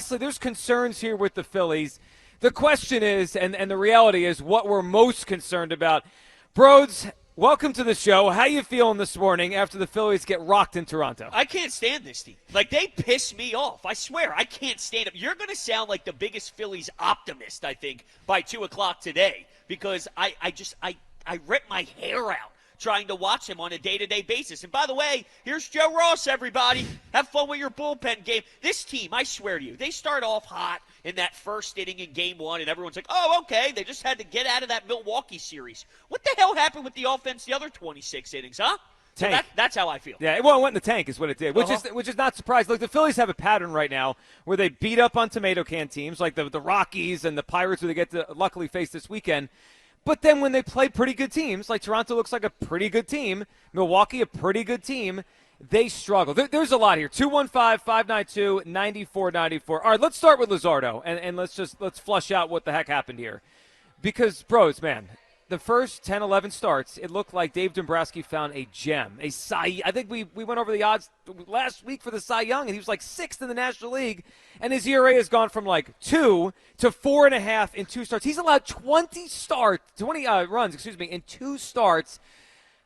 obviously there's concerns here with the Phillies. The question is, and the reality is, what we're most concerned about. Broads, welcome to the show. How you feeling this morning after the Phillies get rocked in Toronto? I can't stand this team. Like, they piss me off. I swear, I can't stand them. You're going to sound like the biggest Phillies optimist, I think, by 2 o'clock today, because I rip my hair out trying to watch him on a day-to-day basis. And by the way, here's Joe Ross, everybody. Have fun with your bullpen game. This team, I swear to you, they start off hot in that first inning in Game 1, and everyone's like, oh, okay, they just had to get out of that Milwaukee series. What the hell happened with the offense the other 26 innings, huh? So that's how I feel. Yeah, it went in the tank is what it did, which is not surprising. Look, the Phillies have a pattern right now where they beat up on tomato can teams like the Rockies and the Pirates, who they get to luckily face this weekend. But then when they play pretty good teams, like Toronto looks like a pretty good team, Milwaukee a pretty good team, they struggle. There's a lot here. 215-592-9494. All right, let's start with Luzardo, and let's flush out what the heck happened here. Because, bros, man, the first 10, 11 starts, it looked like Dave Dombrowski found a gem, a Cy. I think we went over the odds last week for the Cy Young, and he was like 6th in the National League, and his ERA has gone from like 2 to 4.5 in 2 starts. He's allowed 20 runs, in 2 starts.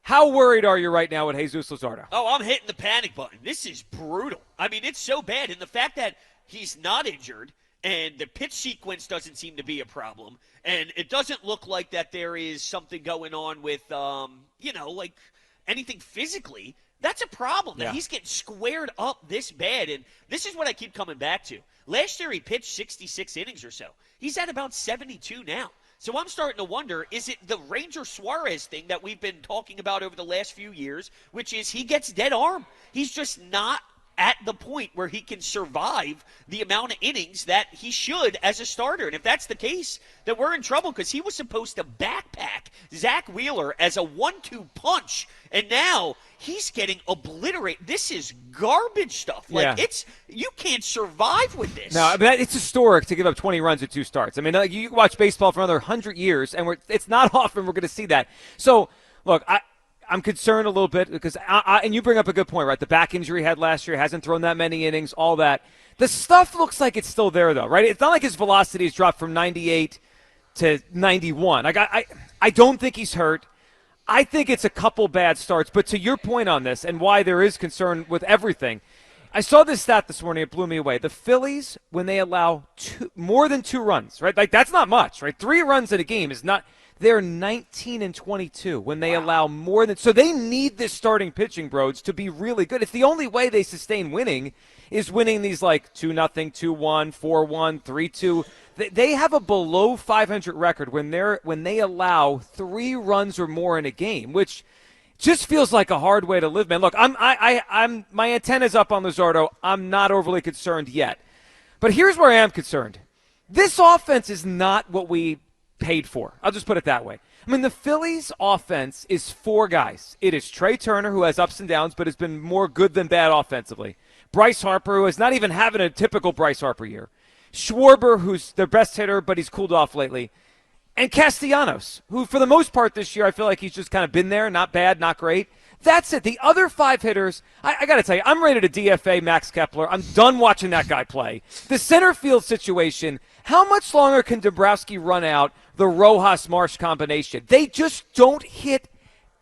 How worried are you right now with Jesus Luzardo? Oh, I'm hitting the panic button. This is brutal. I mean, it's so bad, and the fact that he's not injured, and the pitch sequence doesn't seem to be a problem. And it doesn't look like that there is something going on with, like anything physically. That's a problem. That he's getting squared up this bad. And this is what I keep coming back to. Last year he pitched 66 innings or so. He's at about 72 now. So I'm starting to wonder, is it the Ranger Suarez thing that we've been talking about over the last few years, which is he gets dead arm. He's just not at the point where he can survive the amount of innings that he should as a starter. And if that's the case, then we're in trouble, because he was supposed to backpack Zach Wheeler as a 1-2 punch, and now he's getting obliterated. This is garbage stuff. You can't survive with this. No, but it's historic to give up 20 runs in 2 starts. I mean, you watch baseball for another 100 years, and it's not often we're going to see that. So, look, I'm concerned a little bit because, and you bring up a good point, right? The back injury he had last year, hasn't thrown that many innings, all that. The stuff looks like it's still there, though, right? It's not like his velocity has dropped from 98 to 91. I don't think he's hurt. I think it's a couple bad starts. But to your point on this and why there is concern with everything, I saw this stat this morning. It blew me away. The Phillies, when they allow more than 2 runs, right? Like, that's not much, right? 3 runs in a game is not – they're 19-22 when they allow more than – so they need this starting pitching, Broads, to be really good. It's the only way they sustain winning is winning these like 2-0, 2-1, 4-1, 3-2. They have a below 500 record when they allow 3 runs or more in a game, which just feels like a hard way to live, man. Look, I'm my antenna's up on Luzardo. I'm not overly concerned yet. But here's where I am concerned. This offense is not what we paid for. I'll just put it that way. I mean, the Phillies offense is 4 guys. It is Trey Turner, who has ups and downs, but has been more good than bad offensively. Bryce Harper, who is not even having a typical Bryce Harper year. Schwarber, who's their best hitter, but he's cooled off lately. And Castellanos, who for the most part this year, I feel like he's just kind of been there. Not bad, not great. That's it. The other 5 hitters, I got to tell you, I'm ready to DFA Max Kepler. I'm done watching that guy play. The center field situation, how much longer can Dombrowski run out the Rojas-Marsh combination? They just don't hit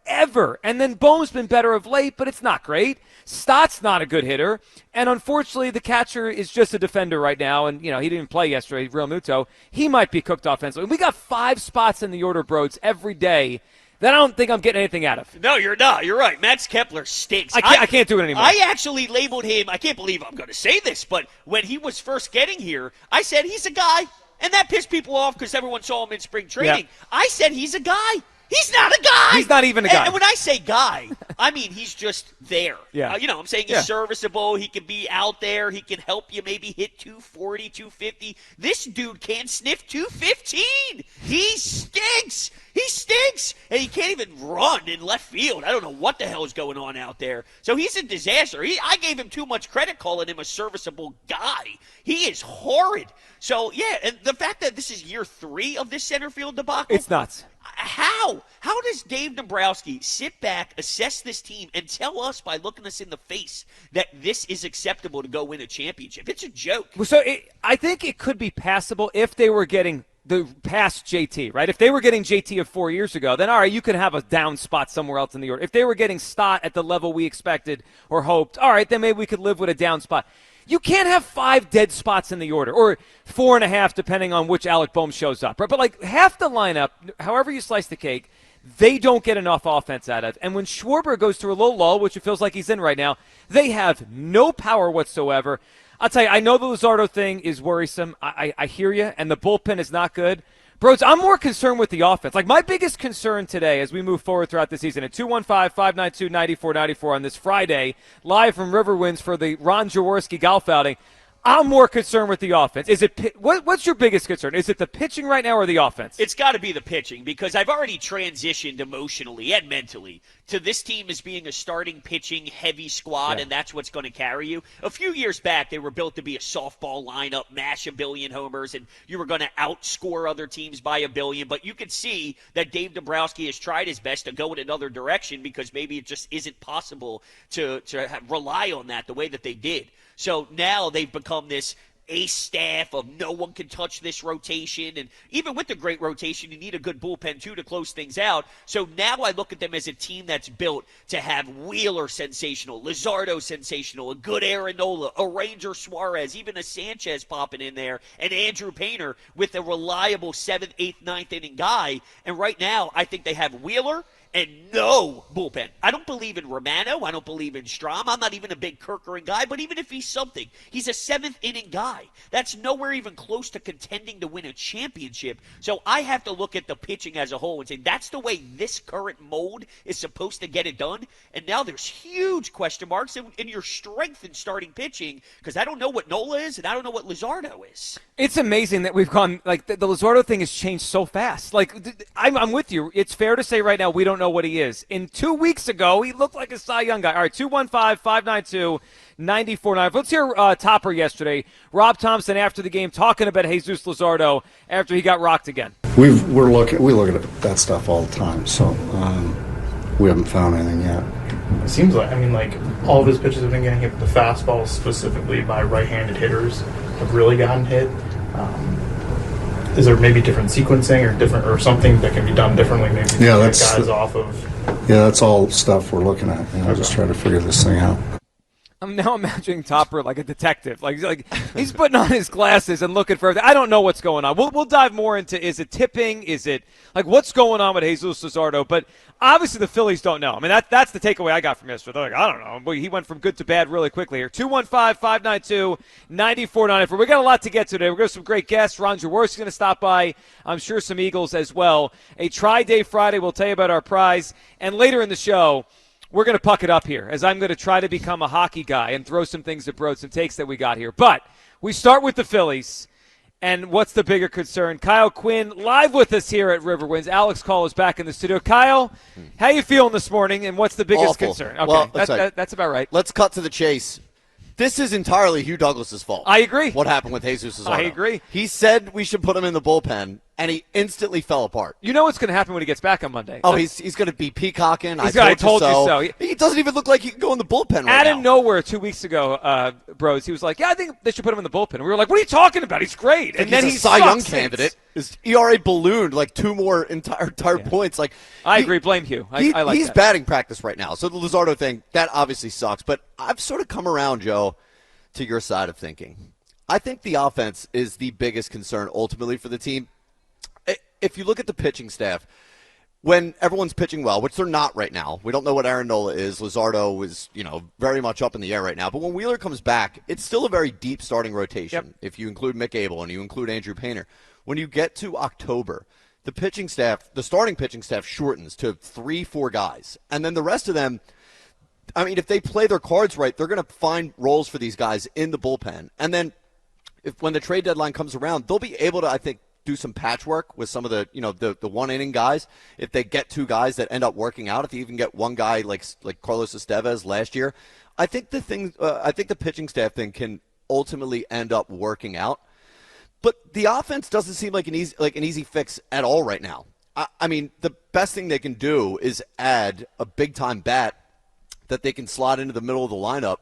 ever. And then Bohm's been better of late, but it's not great. Stott's not a good hitter. And unfortunately, the catcher is just a defender right now. And, he didn't play yesterday, Real Muto. He might be cooked offensively. We got 5 spots in the order, Broads, every day that I don't think I'm getting anything out of. No, you're not. You're right. Max Kepler stinks. I can't do it anymore. I actually labeled him, I can't believe I'm going to say this, but when he was first getting here, I said he's a guy. And that pissed people off because everyone saw him in spring training. Yeah. I said he's a guy. He's not a guy. He's not even a guy. And when I say guy, I mean he's just there. Yeah. I'm saying he's serviceable. He can be out there. He can help you maybe hit 240, 250. This dude can't sniff 215. He stinks. He stinks. And he can't even run in left field. I don't know what the hell is going on out there. So he's a disaster. I gave him too much credit calling him a serviceable guy. He is horrid. So, yeah, and the fact that this is year 3 of this center field debacle. It's nuts. How does Dave Dombrowski sit back, assess this team, and tell us by looking us in the face that this is acceptable to go win a championship? It's a joke. So I think it could be passable if they were getting the past JT, right? If they were getting JT of 4 years ago, then all right, you could have a down spot somewhere else in the order. If they were getting Stott at the level we expected or hoped, all right, then maybe we could live with a down spot. You can't have 5 dead spots in the order, or 4.5 depending on which Alec Boehm shows up, right? But like half the lineup, however you slice the cake, they don't get enough offense out of. And when Schwarber goes through a little lull, which it feels like he's in right now, they have no power whatsoever. I'll tell you, I know the Luzardo thing is worrisome. I hear you, and the bullpen is not good. Bros, I'm more concerned with the offense. Like, my biggest concern today as we move forward throughout the season at 215-592-9494 on this Friday, live from Riverwinds for the Ron Jaworski golf outing, I'm more concerned with the offense. Is it what's your biggest concern? Is it the pitching right now or the offense? It's got to be the pitching, because I've already transitioned emotionally and mentally to this team as being a starting pitching heavy squad, and that's what's going to carry you. A few years back, they were built to be a softball lineup, mash 1 billion homers, and you were going to outscore other teams by 1 billion. But you could see that Dave Dombrowski has tried his best to go in another direction, because maybe it just isn't possible to rely on that the way that they did. So now they've become this ace staff of no one can touch this rotation. And even with the great rotation, you need a good bullpen, too, to close things out. So now I look at them as a team that's built to have Wheeler sensational, Luzardo sensational, a good Aaron Nola, a Ranger Suarez, even a Sanchez popping in there, and Andrew Painter with a reliable 7th, 8th, 9th inning guy. And right now, I think they have Wheeler and no bullpen. I don't believe in Romano. I don't believe in Strom. I'm not even a big Kirkering guy, but even if he's something, he's a 7th inning guy. That's nowhere even close to contending to win a championship. So I have to look at the pitching as a whole and say that's the way this current mold is supposed to get it done. And now there's huge question marks in your strength in starting pitching, because I don't know what Nola is and I don't know what Luzardo is. It's amazing that we've gone, like, the Luzardo thing has changed so fast. Like, I'm with you. It's fair to say right now we don't know what he is. 2 weeks ago, he looked like a Cy Young guy. All right, 215-592-94.9. Let's hear Topper yesterday. Rob Thompson after the game talking about Jesus Luzardo after he got rocked again. We look at that stuff all the time, so we haven't found anything yet. It seems like, all of his pitches have been getting hit. The fastballs, specifically by right-handed hitters, have really gotten hit. Is there maybe different sequencing or something that can be done differently? Maybe to get guys off of. Yeah, that's all stuff we're looking at. Just trying to figure this thing out. I'm now imagining Topper like a detective. Like he's putting on his glasses and looking for everything. I don't know what's going on. We'll dive more into, is it tipping? Is it like what's going on with Jesus Luzardo? But obviously the Phillies don't know. I mean, that's the takeaway I got from yesterday. They're like, I don't know. But he went from good to bad really quickly here. 215-592-9494. We got a lot to get to today. We're going to have some great guests. Ron Jaworski's going to stop by. I'm sure some Eagles as well. A Tri-Day Friday. We'll tell you about our prize. And later in the show, we're going to puck it up here as I'm going to try to become a hockey guy and throw some things at Broad, some takes that we got here. But we start with the Phillies, and what's the bigger concern? Kyle Quinn live with us here at Riverwinds. Alex Call is back in the studio. Kyle, how you feeling this morning, and what's the biggest concern? Okay, well, that's about right. Let's cut to the chase. This is entirely Hugh Douglas's fault. I agree. What happened with Jesus Luzardo? I agree. He said we should put him in the bullpen, and he instantly fell apart. You know what's going to happen when he gets back on Monday. Oh, he's going to be peacocking. I told you so. He doesn't even look like he can go in the bullpen right Out now. of nowhere 2 weeks ago, Bros, he was like, yeah, I think they should put him in the bullpen. And we were like, what are you talking about? He's great. And then he's a Cy Young candidate. His ERA ballooned like 2 more entire points. Like I agree. Blame Hugh. I like he's that. batting practice right now. So the Luzardo thing, that obviously sucks. But I've sort of come around, Joe, to your side of thinking. I think the offense is the biggest concern ultimately for the team. If you look at the pitching staff, when everyone's pitching well, which they're not right now, we don't know what Aaron Nola is. Luzardo is, very much up in the air right now. But when Wheeler comes back, it's still a very deep starting rotation. Yep. If you include Mick Abel and you include Andrew Painter. When you get to October, the starting pitching staff shortens to 3-4 guys. And then the rest of them, if they play their cards right, they're going to find roles for these guys in the bullpen. And then when the trade deadline comes around, they'll be able to, I think, do some patchwork with some of the, the one-inning guys. If they get 2 guys that end up working out, if they even get 1 guy like Carlos Estevez last year, I think the pitching staff thing can ultimately end up working out. But the offense doesn't seem like an easy fix at all right now. I mean, the best thing they can do is add a big-time bat that they can slot into the middle of the lineup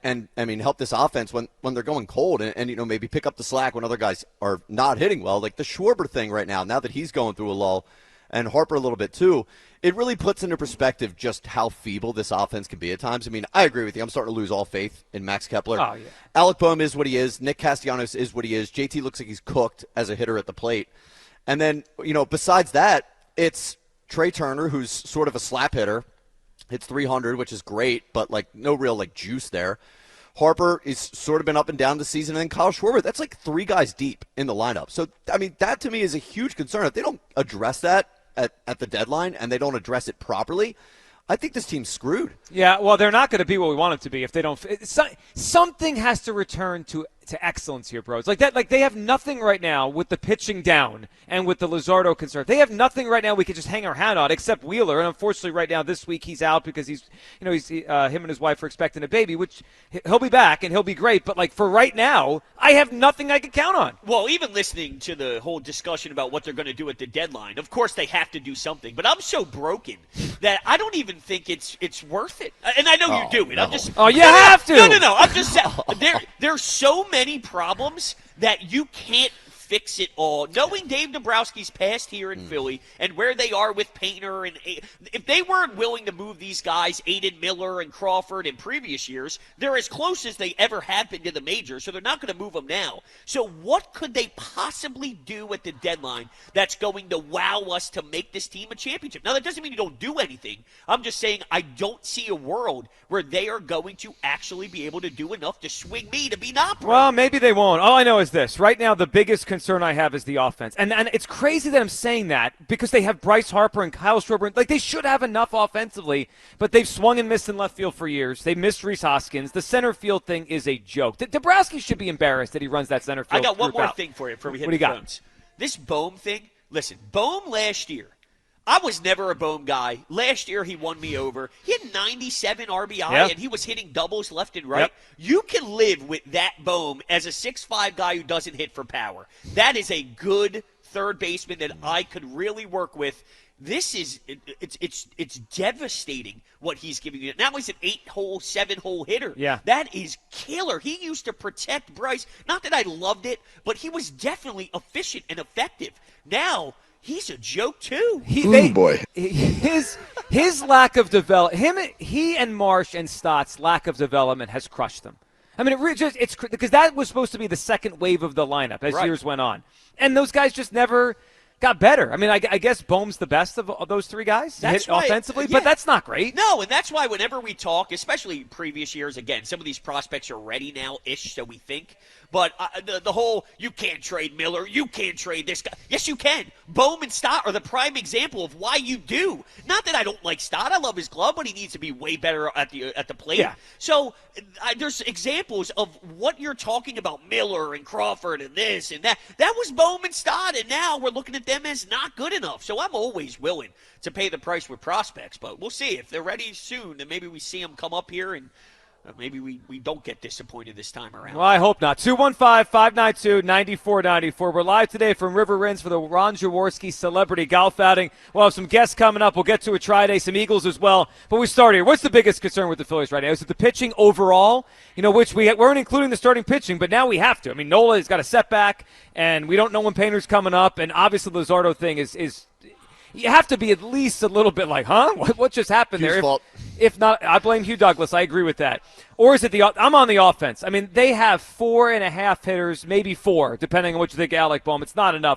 and I mean, help this offense when they're going cold and, you know, maybe pick up the slack when other guys are not hitting well. Like the Schwarber thing right now that he's going through a lull, and Harper a little bit too, it really puts into perspective just how feeble this offense can be at times. I mean, I agree with you. I'm starting to lose all faith in Max Kepler. Oh, yeah. Alec Boehm is what he is. Nick Castellanos is what he is. JT looks like he's cooked as a hitter at the plate. And then, you know, besides that, it's Trey Turner, who's sort of a slap hitter. Hits 300, which is great, but, like, no real, like, juice there. Harper is sort of been up and down this season. And then Kyle Schwarber, that's like 3 guys deep in the lineup. So, I mean, that to me is a huge concern. If they don't address that at the deadline and they don't address it properly, I think this team's screwed. Yeah, well, they're not going to be what we want them to be if they don't. Something has to return to excellence here, bros. Like that, like they have nothing right now with the pitching down and with the Luzardo concern. They have nothing right now we could just hang our hat on except Wheeler. And unfortunately, right now this week he's out because he's him and his wife are expecting a baby, which he'll be back and he'll be great. But like for right now, I have nothing I can count on. Well, even listening to the whole discussion about what they're going to do at the deadline, of course they have to do something. But I'm so broken that I don't even think it's worth it. And I know you do it. No. I'm just you have to. No. I'm just saying there's so many problems that you can't fix it all. Knowing Dave Dombrowski's past here in Philly and where they are with Painter, and if they weren't willing to move these guys, Aiden Miller and Crawford in previous years, they're as close as they ever have been to the majors, so they're not going to move them now. So what could they possibly do at the deadline that's going to wow us to make this team a championship? Now, that doesn't mean you don't do anything. I'm just saying I don't see a world where they are going to actually be able to do enough to swing me to be not. Well, maybe they won't. All I know is this. Right now, the biggest concern I have is the offense. And it's crazy that I'm saying that because they have Bryce Harper and Kyle Schwarber. Like, they should have enough offensively, but they've swung and missed in left field for years. They missed Rhys Hoskins. The center field thing is a joke. Dombrowski should be embarrassed that he runs that center field. I got one more out. thing for you before we hit What do the you got? phones. This Boehm thing, listen, Boehm last year, I was never a Boehm guy. Last year, he won me over. He had 97 RBI, Yep. and he was hitting doubles left and right. Yep. You can live with that Boehm as a 6'5" guy who doesn't hit for power. That is a good third baseman that I could really work with. This is it's devastating what he's giving you. Now he's an 8-hole, 7-hole hitter. Yeah. That is killer. He used to protect Bryce. Not that I loved it, but he was definitely efficient and effective. Now he's a joke too. Boy. His lack of development, he and Marsh and Stott's lack of development has crushed them. I mean, it's because that was supposed to be the second wave of the lineup as years went on, and those guys just never got better. I mean, I guess Boehm's the best of those 3 guys That's hit why, offensively, yeah. but that's not great. No, and that's why whenever we talk, especially previous years, again, some of these prospects are ready now-ish, so we think. But the whole, you can't trade Miller, you can't trade this guy. Yes, you can. Boehm and Stott are the prime example of why you do. Not that I don't like Stott. I love his glove, but he needs to be way better at the plate. Yeah. So there's examples of what you're talking about, Miller and Crawford and this and that. That was Boehm and Stott, and now we're looking at them as not good enough. So I'm always willing to pay the price with prospects, but we'll see. If they're ready soon, then maybe we see them come up here and maybe we don't get disappointed this time around. Well, I hope not. 215-592-9494. We're live today from River Inns for the Ron Jaworski Celebrity Golf Outing. We'll have some guests coming up. We'll get to a try-day, some Eagles as well. But we start here. What's the biggest concern with the Phillies right now? Is it the pitching overall? You know, which we weren't including the starting pitching, but now we have to. I mean, Nola has got a setback, and we don't know when Painter's coming up. And obviously the Luzardo thing is you have to be at least a little bit like, huh? What just happened Hugh's there? fault. If not, I blame Hugh Douglas. I agree with that. Or is it I'm on the offense. I mean, they have 4.5 hitters, maybe 4, depending on what you think of Alec Boehm. It's not enough.